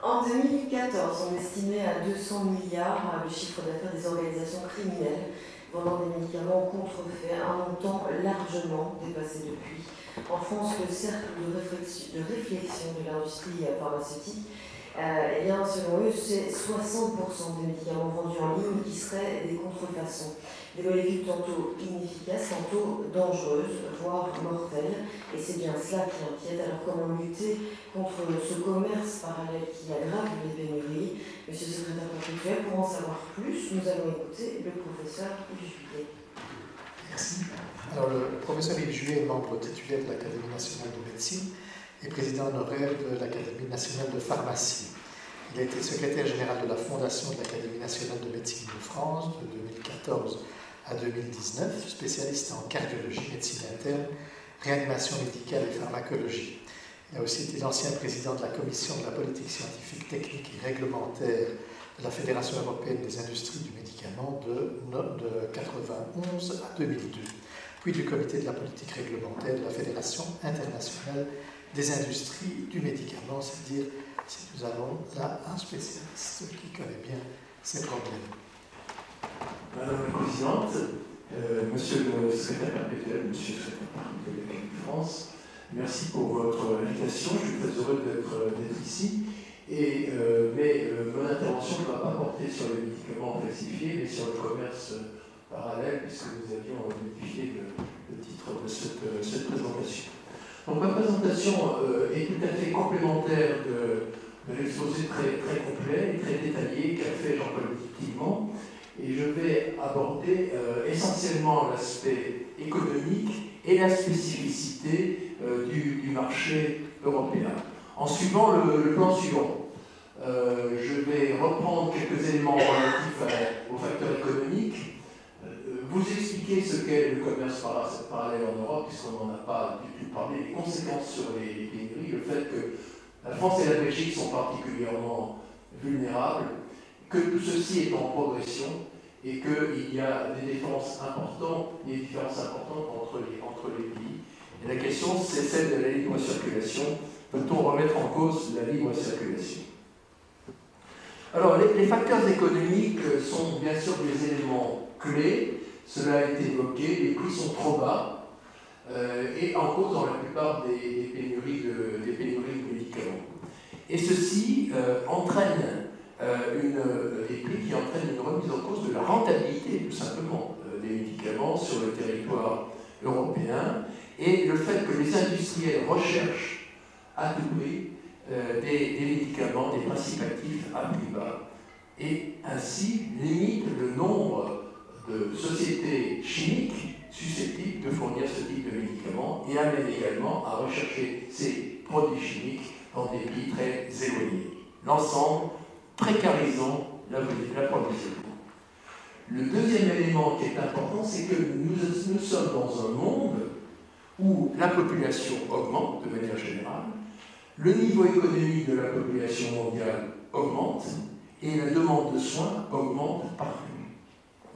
En 2014, on estimait à 200 milliards le chiffre d'affaires des organisations criminelles vendant des médicaments contrefaits, un montant largement dépassé depuis. En France, le cercle de réflexion de l'industrie pharmaceutique, eh bien, selon eux, c'est 60% des médicaments vendus en ligne qui seraient des contrefaçons. Des molécules tantôt inefficaces, tantôt dangereuses, voire mortelles. Et c'est bien cela qui inquiète. Alors comment lutter contre ce commerce parallèle qui aggrave les pénuries? Monsieur le secrétaire perpétuel, pour en savoir plus, nous allons écouter le professeur Yves Juillet. Merci. Alors, le professeur Yves Juillet est membre titulaire de l'Académie nationale de médecine et président honoraire de l'Académie nationale de pharmacie. Il a été secrétaire général de la Fondation de l'Académie nationale de médecine de France de 2014 à 2019, spécialiste en cardiologie, médecine interne, réanimation médicale et pharmacologie. Il a aussi été l'ancien président de la Commission de la politique scientifique, technique et réglementaire de la Fédération européenne des industries du médicament de 1991 à 2002, puis du comité de la politique réglementaire de la Fédération internationale des industries du médicament, c'est-à-dire si nous avons là un spécialiste qui connaît bien ces problèmes. Madame la Présidente, Monsieur le secrétaire perpétuel, Monsieur le secrétaire perpétuel de France, merci pour votre invitation. Je suis très heureux d'être ici. Mais mon intervention ne va pas porter sur les médicaments falsifiés, mais sur le commerce parallèle, puisque nous avions modifié le titre de cette présentation. Donc ma présentation est tout à fait complémentaire de l'exposé très complet et très détaillé qu'a fait Jean-Paul Tillmans. Et je vais aborder essentiellement l'aspect économique et la spécificité du marché européen. En suivant le plan suivant, je vais reprendre quelques éléments relatifs aux facteurs économiques, vous expliquer ce qu'est le commerce parallèle en Europe, puisqu'on n'en a pas du tout parlé, les conséquences sur les pénuries, le fait que la France et la Belgique sont particulièrement vulnérables, que tout ceci est en progression et qu'il y a des différences importantes entre les pays. Et la question, c'est celle de la libre circulation. Peut-on remettre en cause la libre circulation? Alors, les facteurs économiques sont bien sûr des éléments clés. Cela a été évoqué, les prix sont trop bas et en cause dans la plupart des pénuries de médicaments. Et ceci entraîne des prix qui entraînent une remise en cause de la rentabilité, tout simplement, des médicaments sur le territoire européen, et le fait que les industriels recherchent à tout prix des médicaments, des principes actifs à prix bas, et ainsi limite le nombre de sociétés chimiques susceptibles de fournir ce type de médicaments et amène également à rechercher ces produits chimiques dans des pays très éloignés. L'ensemble précarisant l'approvisionnement. Le deuxième élément qui est important, c'est que nous sommes dans un monde où la population augmente de manière générale, le niveau économique de la population mondiale augmente et la demande de soins augmente partout.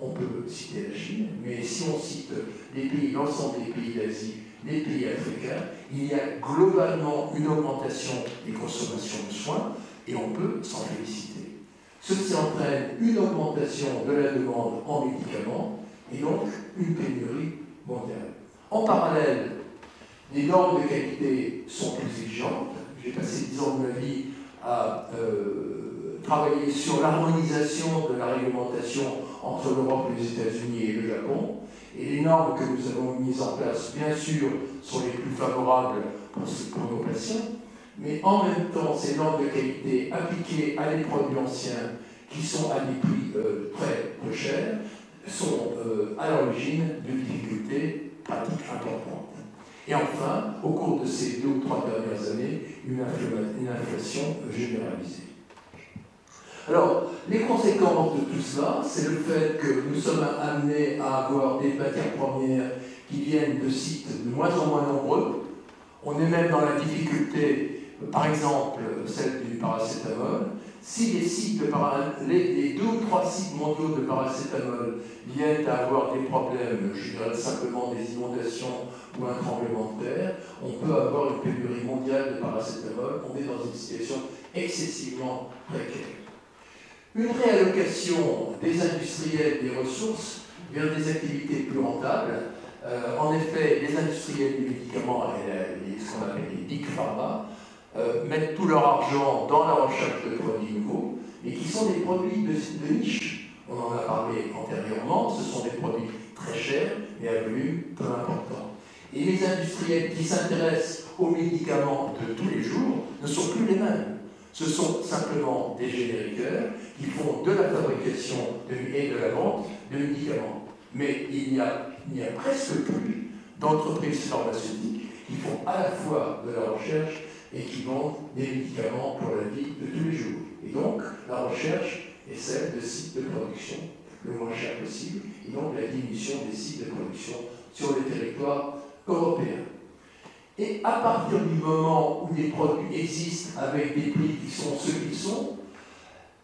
On peut citer la Chine, mais si on cite les pays, l'ensemble des pays d'Asie, les pays africains, il y a globalement une augmentation des consommations de soins et on peut s'en féliciter. Ceci entraîne une augmentation de la demande en médicaments et donc une pénurie mondiale. En parallèle, les normes de qualité sont plus exigeantes. J'ai passé 10 ans de ma vie à travailler sur l'harmonisation de la réglementation entre l'Europe, les États-Unis et le Japon. Et les normes que nous avons mises en place, bien sûr, sont les plus favorables pour nos patients, mais en même temps, ces normes de qualité appliquées à des produits anciens qui sont à des prix très peu chers sont à l'origine de difficultés pratiques importantes. Et enfin, au cours de ces 2 ou 3 dernières années, une inflation généralisée. Alors, les conséquences de tout cela, c'est le fait que nous sommes amenés à avoir des matières premières qui viennent de sites de moins en moins nombreux. On est même dans la difficulté, par exemple, celle du paracétamol. Si les sites les 2 ou 3 sites mondiaux de paracétamol viennent à avoir des problèmes, je dirais simplement des inondations ou un tremblement de terre, on peut avoir une pénurie mondiale de paracétamol. On est dans une situation excessivement précaires. Une réallocation des industriels des ressources vers des activités plus rentables. En effet, les industriels des médicaments et ce qu'on appelle les big pharma mettent tout leur argent dans la recherche de produits nouveaux, mais qui sont des produits de niche. On en a parlé antérieurement, ce sont des produits très chers et à volume peu important. Et les industriels qui s'intéressent aux médicaments de tous les jours ne sont plus les mêmes. Ce sont simplement des génériqueurs qui font de la fabrication et de la vente de médicaments. Mais il n'y a presque plus d'entreprises pharmaceutiques qui font à la fois de la recherche et qui vendent des médicaments pour la vie de tous les jours. Et donc, la recherche est celle de sites de production le moins cher possible, et donc la diminution des sites de production sur le territoire européen. Et à partir du moment où les produits existent avec des prix qui sont ceux qu'ils sont,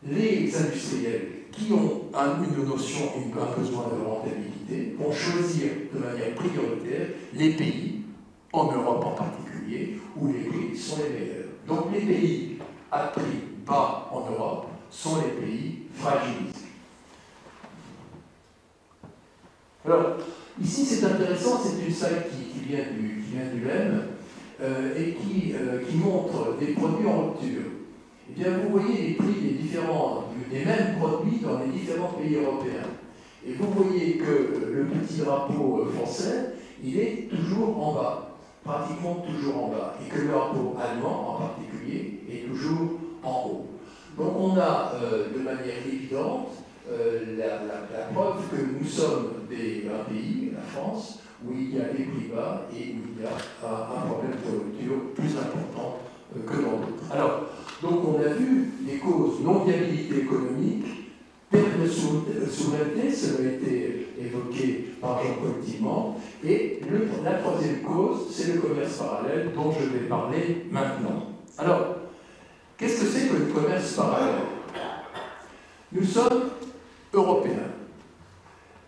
les industriels qui ont une notion, un besoin de rentabilité, vont choisir de manière prioritaire les pays, en Europe en particulier, où les prix sont les meilleurs. Donc les pays à prix bas en Europe sont les pays fragilisés. Alors, ici c'est intéressant, c'est une slide qui vient du LEM et qui montre des produits en rupture. Eh bien, vous voyez les prix des mêmes produits dans les différents pays européens. Et vous voyez que le petit drapeau français, il est toujours en bas, pratiquement toujours en bas, et que le drapeau allemand en particulier est toujours en haut. Donc on a de manière évidente la preuve que nous sommes un pays, la France, où il y a des prix bas et où il y a un problème de rupture plus important que dans d'autres. Alors, donc on a vu les causes non-viabilité économique, perte de souveraineté, cela a été évoqué par Jean-Paul Tilman, et la troisième cause, c'est le commerce parallèle dont je vais parler maintenant. Alors, qu'est-ce que c'est que le commerce parallèle? Nous sommes européens.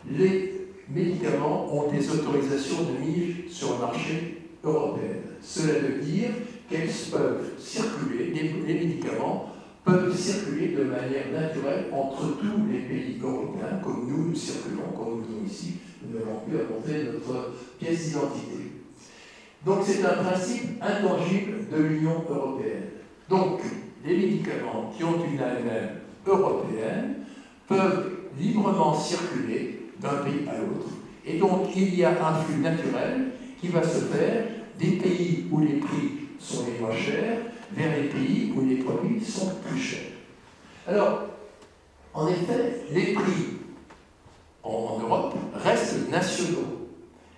Les médicaments ont des autorisations de mise sur le marché européen. Cela veut dire qu'elles peuvent circuler, les médicaments peuvent circuler de manière naturelle entre tous les pays européens, comme nous circulons, comme nous sommes ici, nous n'avons plus à montrer notre pièce d'identité. Donc c'est un principe intangible de l'Union européenne. Donc les médicaments qui ont une AMM européenne peuvent librement circuler d'un pays à l'autre. Et donc il y a un flux naturel qui va se faire des pays où les prix sont les moins chers vers les pays où les produits sont plus chers. Alors, en effet, les prix en Europe restent nationaux.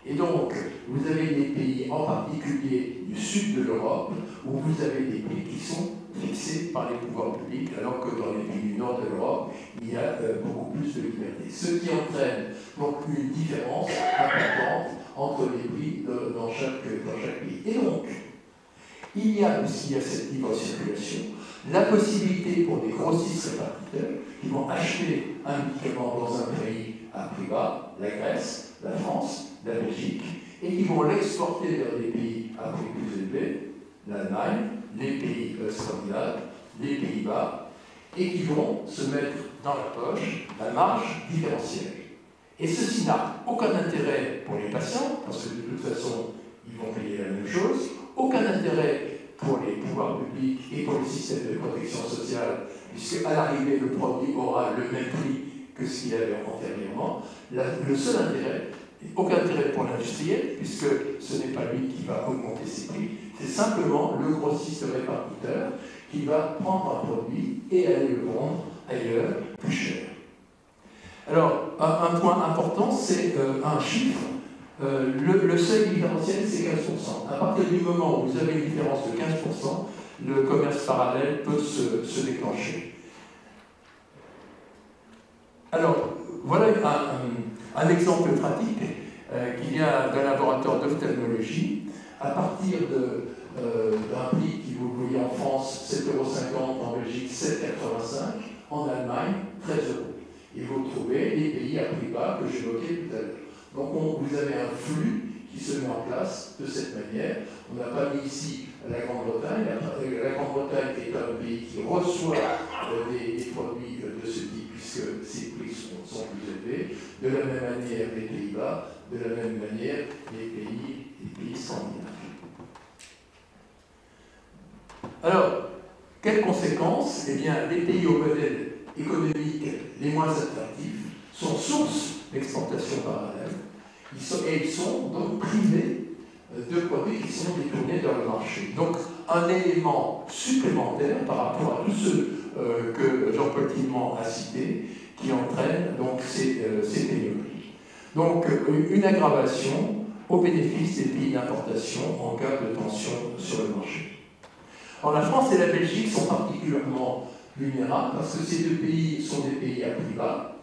Et donc, vous avez des pays, en particulier du sud de l'Europe, où vous avez des prix qui sont fixés par les pouvoirs publics, alors que dans les pays du nord de l'Europe, il y a beaucoup plus de liberté. Ce qui entraîne donc une différence importante entre les prix dans chaque pays. Et donc, il y a, puisqu'il y a cette libre circulation, la possibilité pour des grossistes répartiteurs qui vont acheter un médicament dans un pays à prix bas, la Grèce, la France, la Belgique, et qui vont l'exporter vers des pays à prix plus élevé, l'Allemagne, les pays scandinaves, les Pays-Bas, et qui vont se mettre dans la poche la marge différentielle. Et ceci n'a aucun intérêt pour les patients, parce que de toute façon, ils vont payer la même chose, aucun intérêt pour les pouvoirs publics et pour les systèmes de protection sociale, puisque à l'arrivée, le produit aura le même prix que ce qu'il avait antérieurement. Le seul intérêt, aucun intérêt pour l'industriel, puisque ce n'est pas lui qui va augmenter ses prix, c'est simplement le grossiste répartiteur qui va prendre un produit et aller le vendre ailleurs plus cher. Alors, un point important, c'est un chiffre. Le seuil différentiel, c'est 15%. À partir du moment où vous avez une différence de 15%, le commerce parallèle peut se déclencher. Alors, voilà un exemple pratique qui vient d'un laboratoire d'ophtalmologie. À partir d'un prix qui, vous le voyez en France, 7,50 €, en Belgique 7,85 €, en Allemagne 13 €. Et vous trouvez les pays à prix bas que j'évoquais tout à l'heure. Donc vous avez un flux qui se met en place de cette manière. On n'a pas mis ici la Grande-Bretagne. La Grande-Bretagne est un pays qui reçoit des produits de ce type, puisque ses prix sont plus élevés. De la même manière, les Pays-Bas, de la même manière, les pays scandinaves. Alors, quelles conséquences? Eh bien, les pays au modèle économique les moins attractifs sont source d'exportation parallèle. Ils sont donc privés de produits qui sont détournés vers le marché. Donc, un élément supplémentaire par rapport à tous ceux que Jean-Paul Tillemans a cités, qui entraînent donc ces pénuries. Donc, une aggravation au bénéfice des pays d'importation en cas de tension sur le marché. Alors, la France et la Belgique sont particulièrement vulnérables parce que ces deux pays sont des pays à prix bas,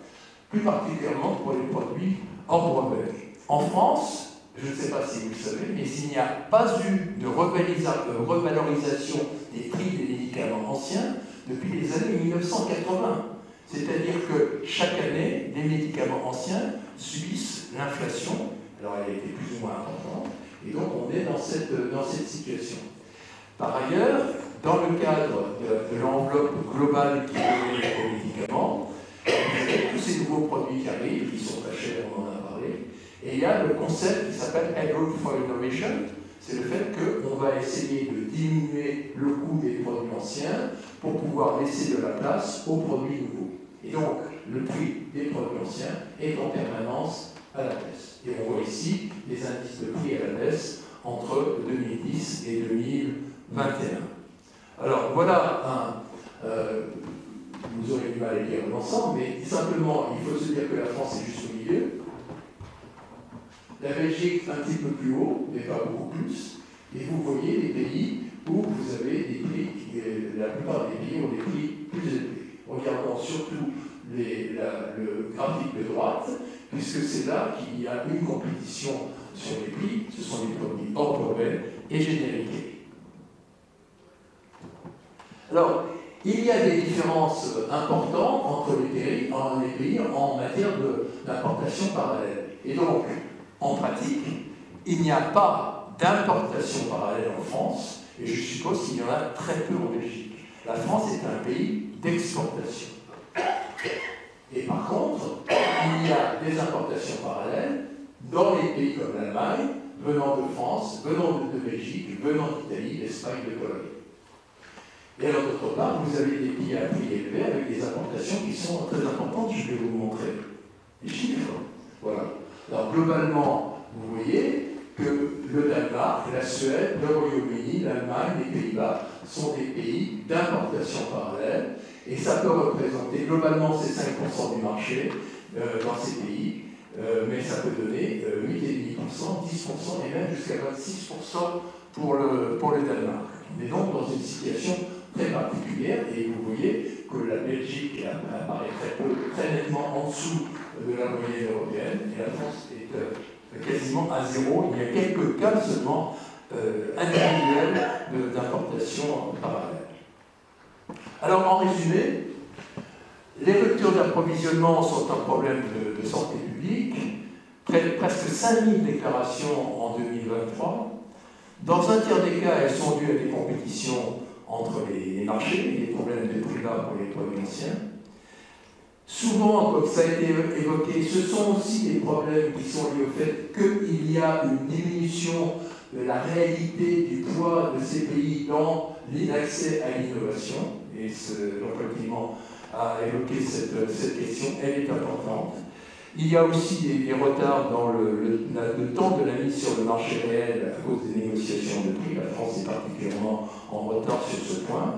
plus particulièrement pour les produits hors brevet. En France, je ne sais pas si vous le savez, mais il n'y a pas eu de revalorisation des prix des médicaments anciens depuis les années 1980. C'est-à-dire que chaque année, les médicaments anciens subissent l'inflation. Alors elle a été plus ou moins importante, et donc on est dans cette situation. Par ailleurs, dans le cadre de l'enveloppe globale qui est donnée aux médicaments, vous avez tous ces nouveaux produits qui arrivent, qui sont très chers, on en a parlé, et il y a le concept qui s'appelle Headroom for Innovation. C'est le fait qu'on va essayer de diminuer le coût des produits anciens pour pouvoir laisser de la place aux produits nouveaux. Et donc, le prix des produits anciens est en permanence à la baisse. Et on voit ici des indices de prix à la baisse entre 2010 et 2021. Alors, voilà vous aurez du mal à lire l'ensemble, mais simplement, il faut se dire que la France est juste au milieu. La Belgique un petit peu plus haut, mais pas beaucoup plus. Et vous voyez les pays où vous avez des prix, la plupart des pays ont des prix plus élevés. Regardons surtout le graphique de droite, puisque c'est là qu'il y a une compétition sur les prix. Ce sont des produits hors brevet et génériques. Alors, il y a des différences importantes entre les pays en matière d'importation parallèle. Et donc, en pratique, il n'y a pas d'importation parallèle en France, et je suppose qu'il y en a très peu en Belgique. La France est un pays d'exportation. Et par contre, il y a des importations parallèles dans les pays comme l'Allemagne, venant de France, venant de Belgique, venant d'Italie, d'Espagne, de Pologne. Et alors, d'autre part, vous avez des pays à prix élevé avec des importations qui sont très importantes. Je vais vous montrer les chiffres. Voilà. Alors, globalement, vous voyez que le Danemark, la Suède, le Royaume-Uni, l'Allemagne, les Pays-Bas sont des pays d'importation parallèle. Et ça peut représenter, globalement, c'est 5% du marché dans ces pays, mais ça peut donner 8,5%, 10% et même jusqu'à 26% pour le Danemark. On est donc dans une situation très particulière, et vous voyez que la Belgique apparaît très nettement en dessous de la moyenne européenne, et la France est quasiment à zéro. Il y a quelques cas seulement individuels d'importation parallèle. Alors, en résumé, les ruptures d'approvisionnement sont un problème de santé publique. Presque 5000 déclarations en 2023. Dans un tiers des cas, elles sont dues à des compétitions entre les marchés, des problèmes de prix bas pour les produits anciens. Souvent, comme ça a été évoqué, ce sont aussi des problèmes qui sont liés au fait qu'il y a une diminution de la réalité du poids de ces pays dans l'accès à l'innovation. Et Jean-Paul Tillemans a évoqué cette question, elle est importante. Il y a aussi des retards dans le temps de la mise sur le marché réel à cause des négociations de prix. La France est particulièrement en retard sur ce point.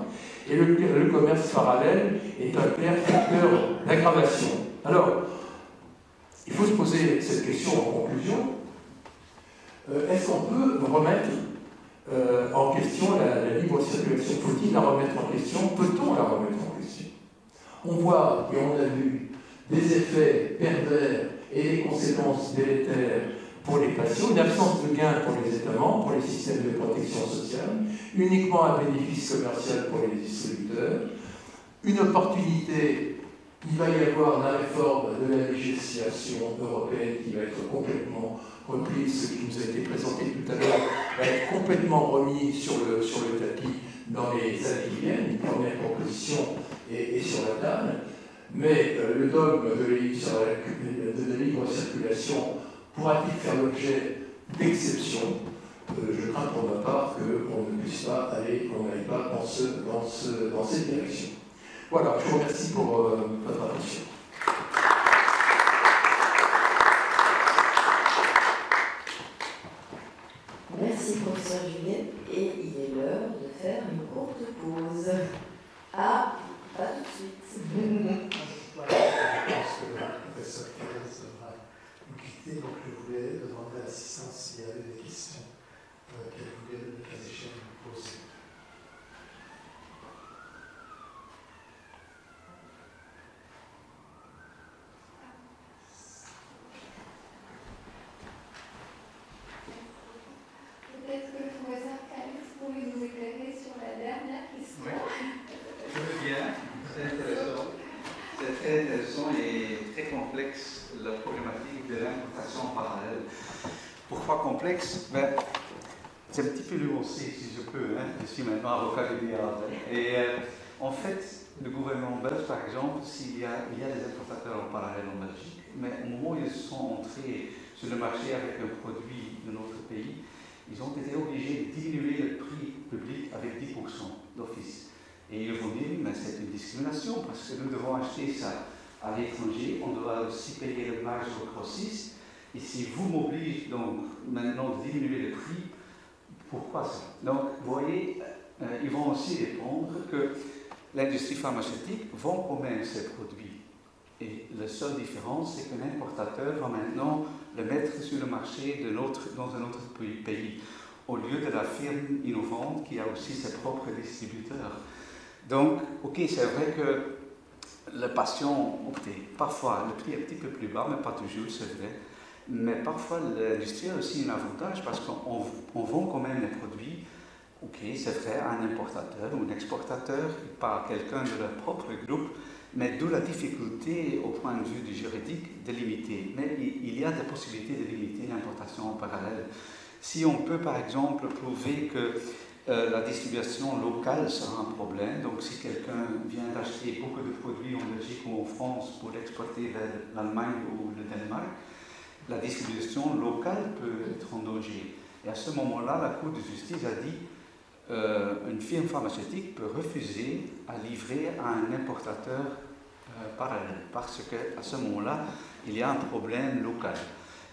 Et le commerce parallèle est un clair facteur d'aggravation. Alors, il faut se poser cette question en conclusion. Est-ce qu'on peut remettre en question la libre circulation? Faut-il la remettre en question? Peut-on la remettre en question? On voit, et on a vu, des effets pervers et des conséquences délétères pour les patients, une absence de gains pour les États membres, pour les systèmes de protection sociale, uniquement un bénéfice commercial pour les distributeurs, une opportunité. Il va y avoir la réforme de la législation européenne qui va être complètement reprise, ce qui nous a été présenté tout à l'heure, va être complètement remis sur le tapis dans les années qui viennent. Une première proposition est sur la table. Mais le dogme de la libre circulation pourra-t-il faire l'objet d'exceptions? Je crains pour ma part qu'on ne puisse pas aller, qu'on n'aille pas dans cette direction. Voilà, je vous remercie pour votre attention. Merci, professeur Juillet. Et il est l'heure de faire une courte pause. Ah, pas tout de suite. Je pense que le professeur Thérèse va nous quitter, donc je voulais demander à l'assistance s'il y avait des questions qu'elle voulait, le cas échéant, nous poser. Peut-être que le professeur Calix pourrait nous éclairer sur la dernière question. Oui, je veux bien, c'est intéressant. C'est très intéressant et très complexe la problématique de l'importation parallèle. Pourquoi complexe? C'est un petit peu nuancé, si je peux. Je suis maintenant avocat du diable. Et en fait, le gouvernement belge, par exemple, il y a des importateurs en parallèle en Belgique, mais au moment où ils sont entrés sur le marché avec un produit de notre pays, ils ont été obligés de diminuer le prix public avec 10% d'office. Et ils vont dire, mais c'est une discrimination parce que nous devons acheter ça à l'étranger, on doit aussi payer le marge au grossiste. Et si vous m'obligez donc maintenant de diminuer le prix, pourquoi ça? Donc, vous voyez, ils vont aussi répondre que l'industrie pharmaceutique vend quand même ces produits. Et la seule différence, c'est qu'un importateur va maintenant le mettre sur le marché dans un autre pays, au lieu de la firme innovante qui a aussi ses propres distributeurs. Donc, ok, c'est vrai que le patient optait. Parfois, le prix est un petit peu plus bas, mais pas toujours, c'est vrai. Mais parfois, l'industrie a aussi un avantage parce qu'on vend quand même les produits. Ok, c'est vrai, à un importateur ou un exportateur, pas à quelqu'un de leur propre groupe, mais d'où la difficulté, au point de vue du juridique, de limiter. Mais il y a des possibilités de limiter l'importation en parallèle. Si on peut, par exemple, prouver que la distribution locale sera un problème, donc si quelqu'un vient d'acheter beaucoup de produits en Belgique ou en France pour l'exporter vers l'Allemagne ou le Danemark, la distribution locale peut être en danger. Et à ce moment-là, la Cour de justice a dit une firme pharmaceutique peut refuser à livrer à un importateur parallèle, parce qu'à ce moment-là, il y a un problème local.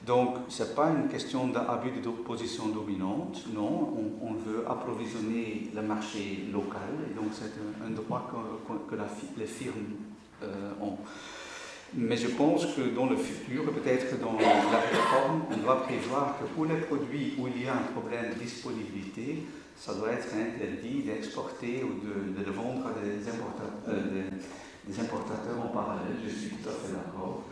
Donc, ce n'est pas une question d'abus de position dominante, non, on veut approvisionner le marché local, et donc c'est un droit que les firmes ont. Mais je pense que dans le futur, peut-être dans la réforme, on doit prévoir que pour les produits où il y a un problème de disponibilité, ça doit être interdit d'exporter ou de le vendre à des importateurs en parallèle. Je suis tout à fait d'accord.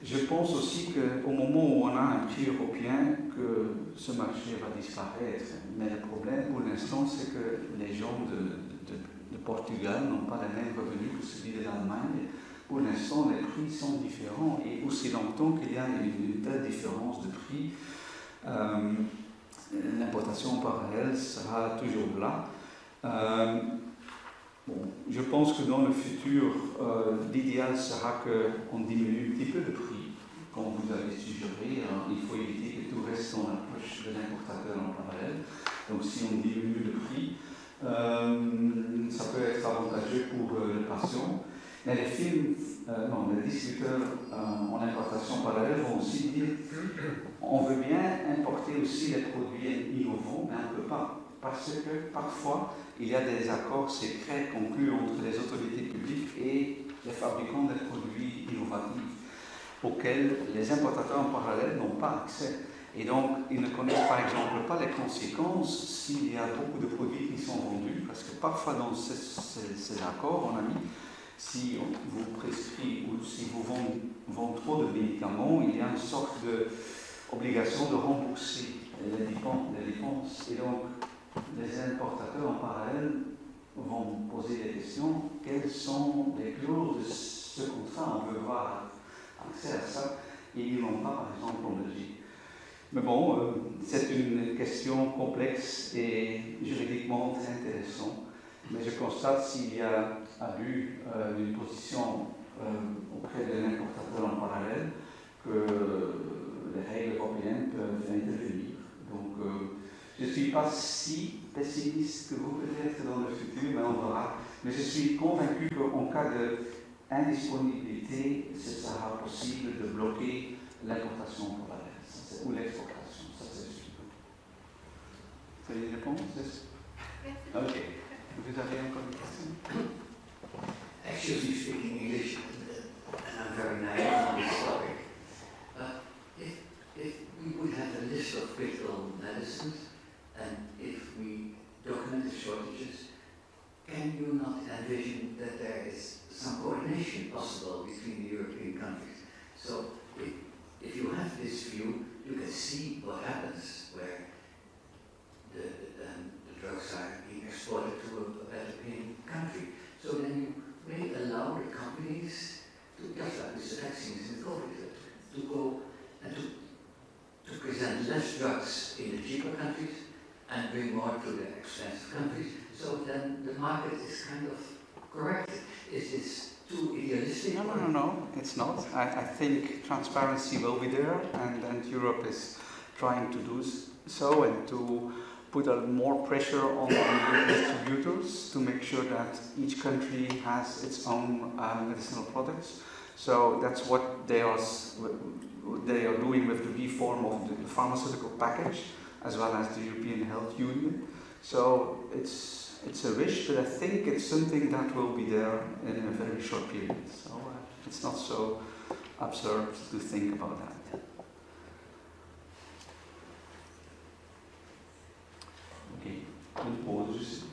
Je pense aussi qu'au moment où on a un prix européen, que ce marché va disparaître. Mais le problème pour l'instant, c'est que les gens de Portugal n'ont pas les mêmes revenus que celui de l'Allemagne. Pour l'instant, les prix sont différents et aussi longtemps qu'il y a une telle différence de prix, l'importation en parallèle sera toujours là. Bon, je pense que dans le futur, l'idéal sera qu'on diminue un petit peu le prix. Comme vous avez suggéré, il faut éviter que tout reste dans la poche de l'importateur en parallèle. Donc si on diminue le prix, ça peut être avantageux pour le patient. Mais les les distributeurs en importation parallèle vont aussi dire on veut bien importer aussi les produits innovants, mais on ne peut pas. Parce que parfois, il y a des accords secrets conclus entre les autorités publiques et les fabricants des produits innovatifs, auxquels les importateurs en parallèle n'ont pas accès. Et donc, ils ne connaissent par exemple pas les conséquences s'il y a beaucoup de produits qui sont vendus, parce que parfois dans ces accords, on a mis si on vous prescrit ou si vous vendez trop de médicaments, il y a une sorte d'obligation de rembourser les dépenses. Et donc, les importateurs en parallèle vont poser des questions. Quelles sont les clauses de ce contrat? On veut avoir accès à ça et ils n'ont pas, par exemple, en Belgique. Mais bon, c'est une question complexe et juridiquement très intéressante. Mais je constate s'il y a abus d'une position auprès de l'importateur en parallèle que les règles européennes peuvent intervenir. Donc, je ne suis pas si pessimiste que vous peut-être dans le futur, mais on verra. Mais je suis convaincu qu'en cas d'indisponibilité, ce sera possible de bloquer l'importation en parallèle ou l'exportation. Ça, c'est sûr. C'est une réponse? Ok. Vous avez encore une question? Excuse me speaking English, and I'm very naive on this topic. If we would have a list of critical medicines, and if we document the shortages, can you not envision that there is some coordination possible between the European countries? So if you have this view, you can see what happens where the drugs are being exported to a better paying country. So then you may allow the companies to, just like with the vaccines in COVID, to go and to present less drugs in the cheaper countries and bring more to the expensive countries. So then the market is kind of corrected. Is this too idealistic? No, it's not. I think transparency will be there, and Europe is trying to do so and to put more pressure on the distributors to make sure that each country has its own medicinal products. So that's what they are doing with the reform of the pharmaceutical package, as well as the European Health Union. So it's a wish, but I think it's something that will be there in a very short period. So it's not so absurd to think about that. Ok, une pause.